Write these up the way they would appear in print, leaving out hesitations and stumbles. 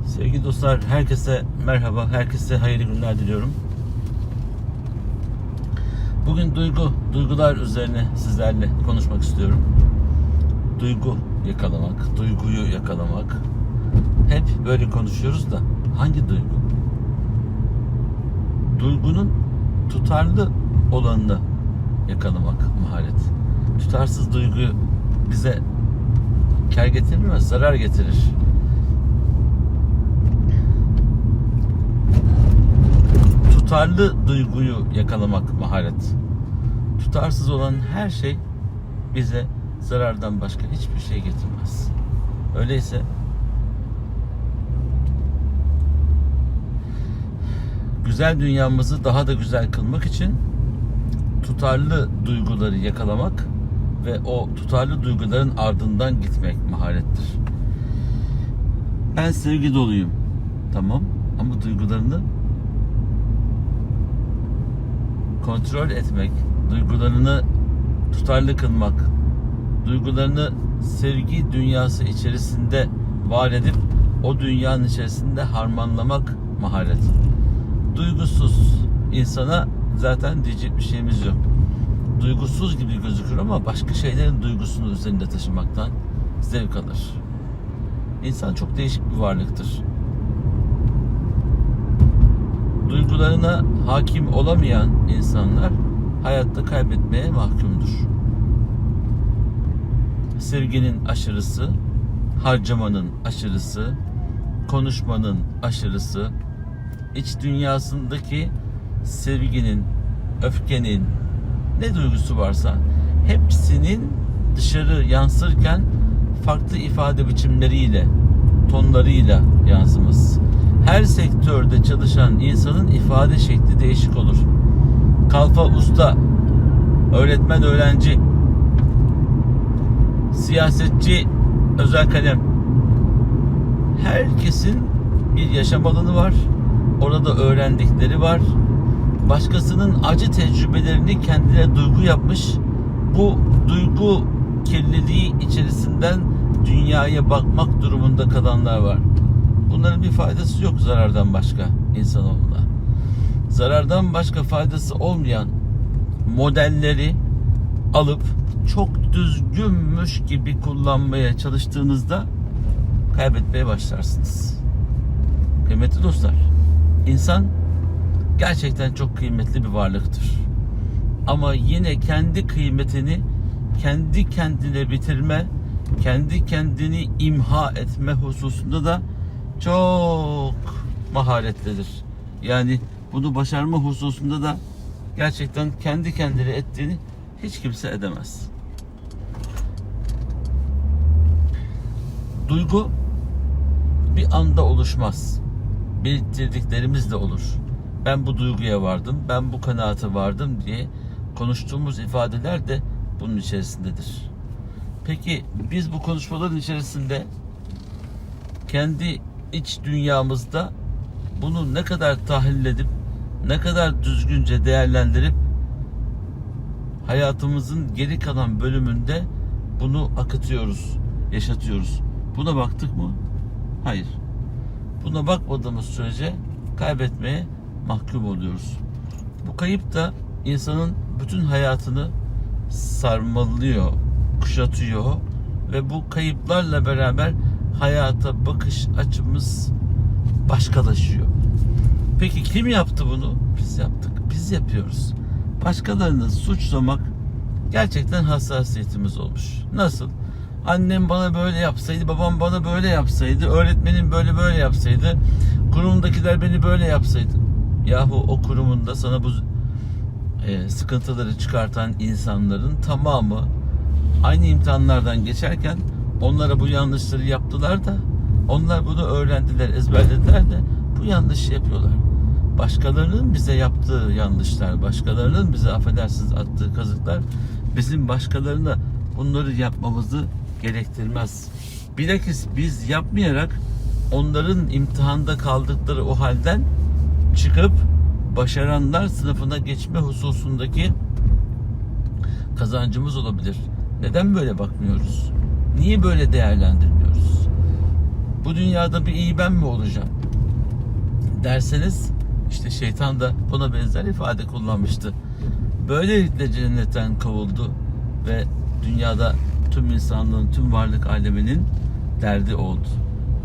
Sevgili dostlar, herkese merhaba, herkese hayırlı günler diliyorum. Bugün duygular üzerine sizlerle konuşmak istiyorum. Duygu yakalamak, duyguyu yakalamak. Hep böyle konuşuyoruz da hangi duygu? Duygunun tutarlı olanını yakalamak maharet. Tutarsız duygu bize kâr getirmez, zarar getirir. Tutarlı duyguyu yakalamak maharet. Tutarsız olan her şey bize zarardan başka hiçbir şey getirmez. Öyleyse güzel dünyamızı daha da güzel kılmak için tutarlı duyguları yakalamak ve o tutarlı duyguların ardından gitmek maharettir. Ben sevgi doluyum. Tamam, ama duygularını kontrol etmek, duygularını tutarlı kılmak, duygularını sevgi dünyası içerisinde var edip o dünyanın içerisinde harmanlamak maharet. Duygusuz insana zaten diyecek bir şeyimiz yok. Duygusuz gibi gözükür ama başka şeylerin duygusunu üzerinde taşımaktan zevk alır. İnsan çok değişik bir varlıktır. Duygularına hakim olamayan insanlar hayatta kaybetmeye mahkumdur. Sevginin aşırısı, harcamanın aşırısı, konuşmanın aşırısı, iç dünyasındaki sevginin, öfkenin, ne duygusu varsa hepsinin dışarı yansırken farklı ifade biçimleriyle, tonlarıyla yansıması. Her sektörde çalışan insanın ifade şekli değişik olur. Kalfa usta, öğretmen öğrenci, siyasetçi özel kalem. Herkesin bir yaşam alanı var. Orada öğrendikleri var. Başkasının acı tecrübelerini kendine duygu yapmış. Bu duygu kirliliği içerisinden dünyaya bakmak durumunda kalanlar var. Bunların bir faydası yok zarardan başka insanoğluna. Zarardan başka faydası olmayan modelleri alıp çok düzgünmüş gibi kullanmaya çalıştığınızda kaybetmeye başlarsınız. Kıymetli dostlar, insan gerçekten çok kıymetli bir varlıktır. Ama yine kendi kıymetini kendi kendine bitirme, kendi kendini imha etme hususunda da çok maharetlidir. Yani bunu başarma hususunda da gerçekten kendi kendine ettiğini hiç kimse edemez. Duygu bir anda oluşmaz. Biriktirdiklerimizle olur. Ben bu duyguya vardım, ben bu kanaate vardım diye konuştuğumuz ifadeler de bunun içerisindedir. Peki biz bu konuşmaların içerisinde kendi iç dünyamızda bunu ne kadar tahlil edip ne kadar düzgünce değerlendirip hayatımızın geri kalan bölümünde bunu akıtıyoruz, yaşatıyoruz. Buna baktık mı? Hayır. Buna bakmadığımız sürece kaybetmeye mahkum oluyoruz. Bu kayıp da insanın bütün hayatını sarmalıyor, kuşatıyor ve bu kayıplarla beraber hayata bakış açımız başkalaşıyor. Peki kim yaptı bunu? Biz yaptık. Biz yapıyoruz. Başkalarını suçlamak gerçekten hassasiyetimiz olmuş. Nasıl? Annem bana böyle yapsaydı, babam bana böyle yapsaydı, öğretmenim böyle yapsaydı, kurumdakiler beni böyle yapsaydı. Yahu o kurumunda sana bu sıkıntıları çıkartan insanların tamamı aynı imtihanlardan geçerken onlara bu yanlışları yaptılar da onlar bunu öğrendiler, ezberlediler de bu yanlışı yapıyorlar. Başkalarının bize yaptığı yanlışlar, başkalarının bize affedersiniz attığı kazıklar bizim başkalarına bunları yapmamızı gerektirmez. Bilakis biz yapmayarak onların imtihanda kaldıkları o halden çıkıp başaranlar sınıfına geçme hususundaki kazancımız olabilir. Neden böyle bakmıyoruz? Niye böyle değerlendirmiyoruz? Bu dünyada bir iyi ben mi olacağım derseniz, işte şeytan da buna benzer ifade kullanmıştı. Böylelikle cennetten kovuldu ve dünyada tüm insanlığın, tüm varlık aleminin derdi oldu.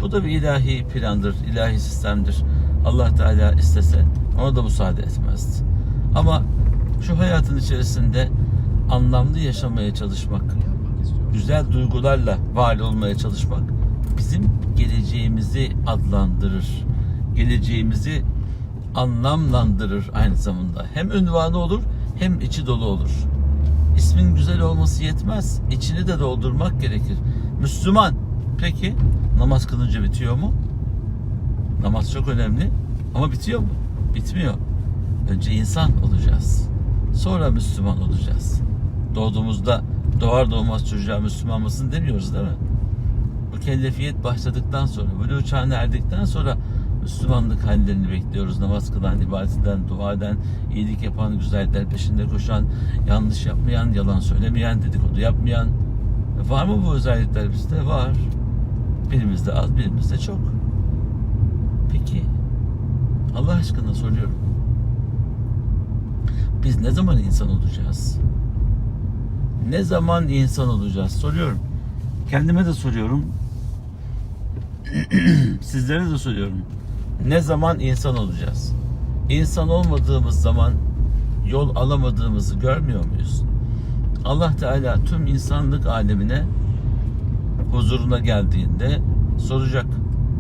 Bu da bir ilahi plandır, ilahi sistemdir. Allah Teala istese ona da müsaade etmezdi. Ama şu hayatın içerisinde anlamlı yaşamaya çalışmak, güzel duygularla var olmaya çalışmak bizim geleceğimizi adlandırır. Geleceğimizi anlamlandırır aynı zamanda. Hem ünvanı olur hem içi dolu olur. İsmin güzel olması yetmez. İçini de doldurmak gerekir. Müslüman. Peki namaz kılınca bitiyor mu? Namaz çok önemli ama bitiyor mu? Bitmiyor. Önce insan olacağız. Sonra Müslüman olacağız. Doğduğumuzda doğar doğmaz çocuğa Müslüman mısın demiyoruz değil mi? Mükellefiyet başladıktan sonra, buluğ çağına erdikten sonra Müslümanlık hallerini bekliyoruz. Namaz kılan, ibadet eden, dua eden, iyilik yapan, güzellikler peşinde koşan, yanlış yapmayan, yalan söylemeyen, dedikodu yapmayan. Var mı bu özellikler bizde? Var. Birimizde az, birimizde çok. Peki, Allah aşkına soruyorum. Biz ne zaman insan olacağız? Ne zaman insan olacağız? Soruyorum. Kendime de soruyorum. Sizlere de soruyorum. Ne zaman insan olacağız? İnsan olmadığımız zaman yol alamadığımızı görmüyor muyuz? Allah Teala tüm insanlık alemine huzuruna geldiğinde soracak.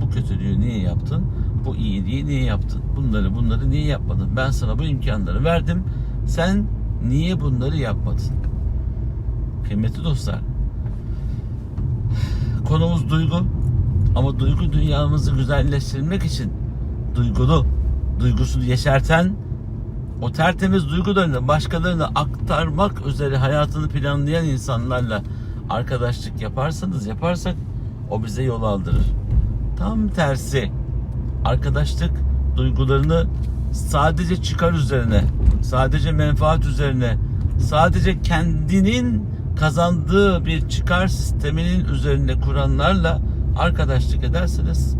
Bu kötülüğü niye yaptın? Bu iyiliği niye yaptın? Bunları niye yapmadın? Ben sana bu imkanları verdim. Sen niye bunları yapmadın? Kıymetli dostlar, konumuz duygu. Ama duygu dünyamızı güzelleştirmek için duygusunu yeşerten, o tertemiz duygularını başkalarına aktarmak üzere hayatını planlayan insanlarla arkadaşlık yaparsak o bize yol aldırır. Tam tersi, arkadaşlık duygularını sadece çıkar üzerine, sadece menfaat üzerine, sadece kendinin kazandığı bir çıkar sisteminin üzerine kuranlarla arkadaşlık ederseniz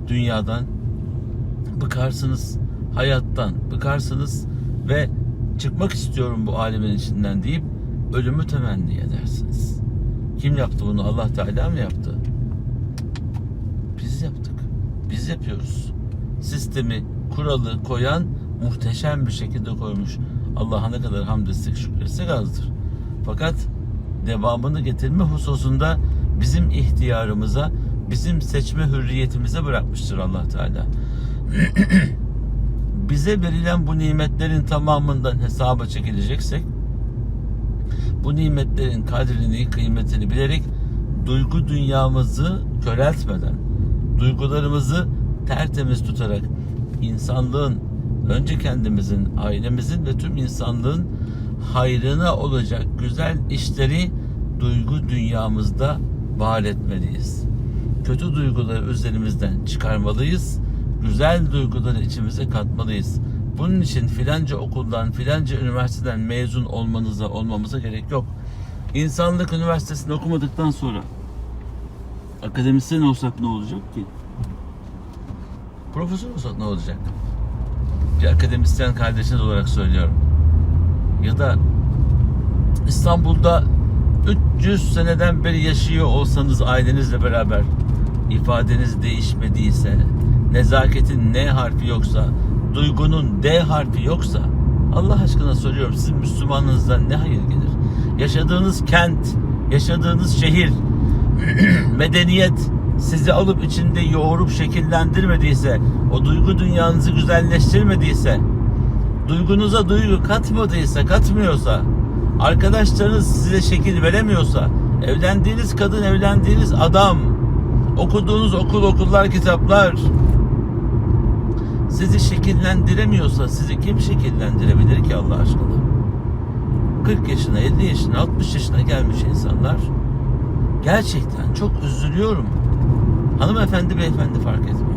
dünyadan bıkarsınız, hayattan bıkarsınız ve çıkmak istiyorum bu alemin içinden deyip ölümü temenni edersiniz. Kim yaptı bunu? Allah Teala mı yaptı? Biz yaptık. Biz yapıyoruz. Sistemi, kuralı koyan muhteşem bir şekilde koymuş. Allah'a ne kadar hamd etsek, şükretsek azdır. Fakat devamını getirme hususunda bizim ihtiyarımıza, bizim seçme hürriyetimize bırakmıştır Allah Teala. Bize verilen bu nimetlerin tamamından hesaba çekileceksek, bu nimetlerin kadrini, kıymetini bilerek duygu dünyamızı köreltmeden, duygularımızı tertemiz tutarak insanlığın, önce kendimizin, ailemizin ve tüm insanlığın hayrına olacak güzel işleri duygu dünyamızda var etmeliyiz. Kötü duyguları üzerimizden çıkarmalıyız. Güzel duyguları içimize katmalıyız. Bunun için filanca okuldan, filanca üniversiteden mezun olmamıza gerek yok. İnsanlık üniversitesini okumadıktan sonra akademisyen olsak ne olacak ki? Profesör olsak ne olacak? Bir akademisyen kardeşiniz olarak söylüyorum. Ya da İstanbul'da 300 seneden beri yaşıyor olsanız ailenizle beraber, ifadeniz değişmediyse, nezaketin N harfi yoksa, duygunun D harfi yoksa, Allah aşkına soruyorum, sizin Müslümanlığınızdan ne hayır gelir? Yaşadığınız kent, yaşadığınız şehir, medeniyet sizi alıp içinde yoğurup şekillendirmediyse, o duygu dünyanızı güzelleştirmediyse, duygunuza duygu katmıyorsa, arkadaşlarınız size şekil veremiyorsa, evlendiğiniz kadın, evlendiğiniz adam, okuduğunuz okullar, kitaplar sizi şekillendiremiyorsa, sizi kim şekillendirebilir ki Allah aşkına? 40 yaşına, 50 yaşına, 60 yaşına gelmiş insanlar, gerçekten çok üzülüyorum. Hanımefendi, beyefendi fark etmiyor.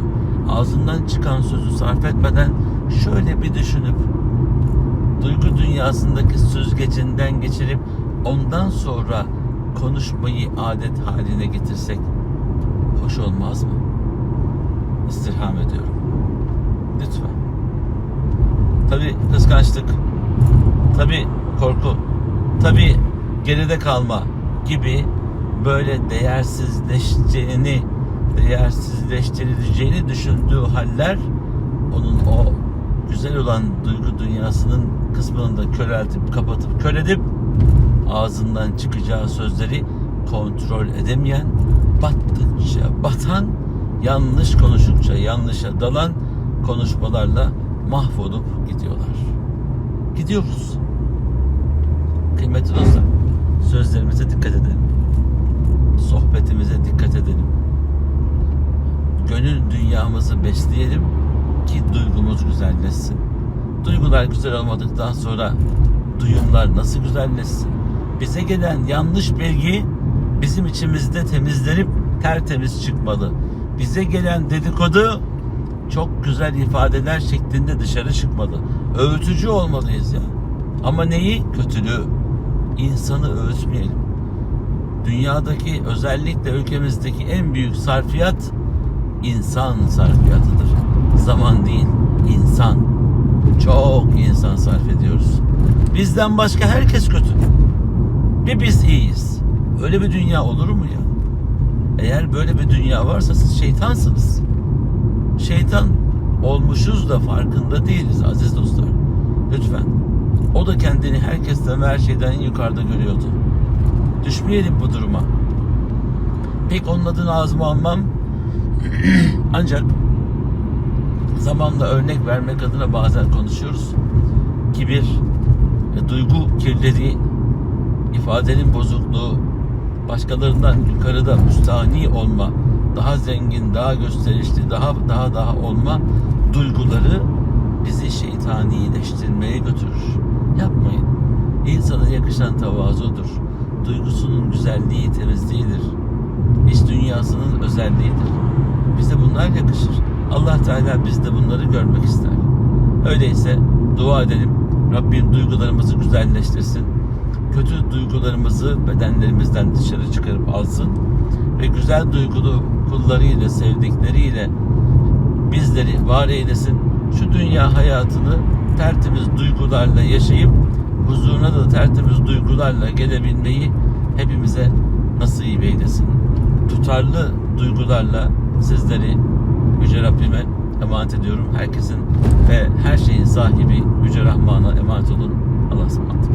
Ağzından çıkan sözü sarf etmeden şöyle bir düşünüp duygu dünyasındaki süzgecinden geçirip ondan sonra konuşmayı adet haline getirsek hoş olmaz mı? İstirham ediyorum. Lütfen. Tabii kıskançlık, tabii korku, tabii geride kalma gibi böyle değersizleştireceğini düşündüğü haller onun o güzel olan duygu dünyasının kısmını da köreltip kapatıp köledip ağzından çıkacağı sözleri kontrol edemeyen, battıkça batan, yanlış konuştukça yanlışa dalan konuşmalarla mahvolup gidiyorlar. Gidiyoruz. Kıymetli dostlar, sözlerimize dikkat edelim. Sohbetimize dikkat edelim. Gönül dünyamızı besleyelim ki duygumuz güzelleşsin. Duygular güzel olmadıktan sonra duyumlar nasıl güzelleşsin? Bize gelen yanlış bilgi bizim içimizde temizlenip tertemiz çıkmalı. Bize gelen dedikodu çok güzel ifadeler şeklinde dışarı çıkmalı. Öğütücü olmalıyız ya. Ama neyi? Kötülüğü. İnsanı öğütmeyelim. Dünyadaki, özellikle ülkemizdeki en büyük sarfiyat insan sarfiyatıdır. Zaman değil, insan. Çok insan sarf ediyoruz. Bizden başka herkes kötü. Bir biz iyiyiz. Öyle bir dünya olur mu ya? Eğer böyle bir dünya varsa siz şeytansınız. Şeytan olmuşuz da farkında değiliz aziz dostlar. Lütfen. O da kendini herkesten ve her şeyden yukarıda görüyordu. Düşmeyelim bu duruma. Pek onun adını ağzıma almam. Ancak zamanla örnek vermek adına bazen konuşuyoruz. Kibir, duygu kirliliği, ifadenin bozukluğu, başkalarından yukarıda müstahni olma, daha zengin, daha gösterişli, daha olma duyguları bizi şeytanileştirmeye götürür. Yapmayın. İnsana yakışan tavazudur. Duygusunun güzelliği temizliğidir. İç dünyasının özelliğidir. Bize bunlar yakışır. Allah Teala bizde bunları görmek ister. Öyleyse dua edelim. Rabbim duygularımızı güzelleştirsin. Kötü duygularımızı bedenlerimizden dışarı çıkarıp alsın. Ve güzel duygulu kullarıyla, sevdikleriyle bizleri var eylesin. Şu dünya hayatını tertemiz duygularla yaşayıp huzuruna da tertemiz duygularla gelebilmeyi hepimize nasip eylesin. Tutarlı duygularla sizleri Yüce Rabbime emanet ediyorum. Herkesin ve her şeyin sahibi Yüce Rahman'a emanet olun. Allah'a ısmarladık.